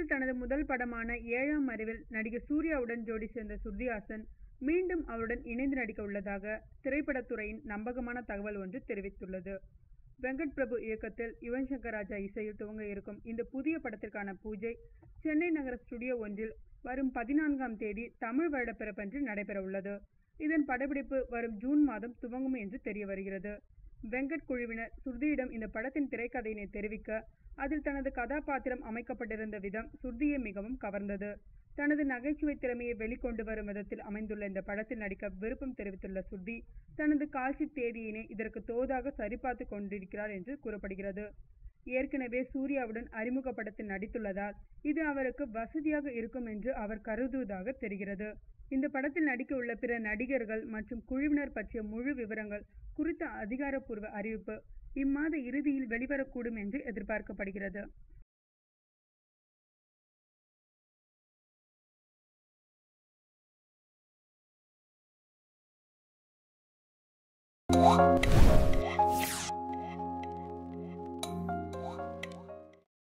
தமிழில் தனது முதல் படமான 7ஆம் அறிவில் நடிகர் சூர்யாவுடன் ஜோடி சேர்ந்த ஸ்ருதி ஹாசன் மீண்டும் அவருடன் இணைந்து நடிக்க உள்ளதாக திரைப்படத்துறையின் நம்பகமான தகவல் ஒன்று தெரிவித்துள்ளது. வெங்கட் பிரபு இயக்கத்தில் யுவன் சங்கர் ராஜா இசையில் துவங்க இருக்கும் இந்த புதிய படத்திற்கான பூஜை சென்னை நகர ஸ்டுடியோ ஒன்றில் வரும் 14ஆம் தேதி தமிழ் வருடப்பிறப்பன்று நடைபெற உள்ளது. இதன் படப்பிடிப்பு வரும் ஜூன் மாதம் துவங்கும் என்று தெரிய வருகிறது. வெங்கட் குழுவினர் ஸ்ருதியிடம் இந்த படத்தின் திரைக்கதையினை தெரிவிக்க அதில் தனது கதாபாத்திரம் அமைக்கப்பட்டிருந்த விதம் ஸ்ருதியை மிகவும் கவர்ந்தது. தனது நகைச்சுவை திறமையை வெளிக்கொண்டு வரும் விதத்தில் அமைந்துள்ள இந்த படத்தில் நடிக்க விருப்பம் தெரிவித்துள்ள ஸ்ருதி தனது கால்ஷீட் தேதியினை இதற்கு தோதாக சரிபார்த்து கொண்டிருக்கிறார் என்று கூறப்படுகிறது. ஏற்கனவே சூர்யாவுடன் அறிமுக படத்தில் நடித்துள்ளதால் இது அவருக்கு வசதியாக இருக்கும் என்று அவர் கருதுவதாக தெரிகிறது. இந்த படத்தில் நடிக்க உள்ள பிற நடிகர்கள் மற்றும் குழுவினர் பற்றிய முழு விவரங்கள் குறித்த அதிகாரப்பூர்வ அறிவிப்பு இம்மாத இறுதியில் வெளிவரக்கூடும் என்று எதிர்பார்க்கப்படுகிறது.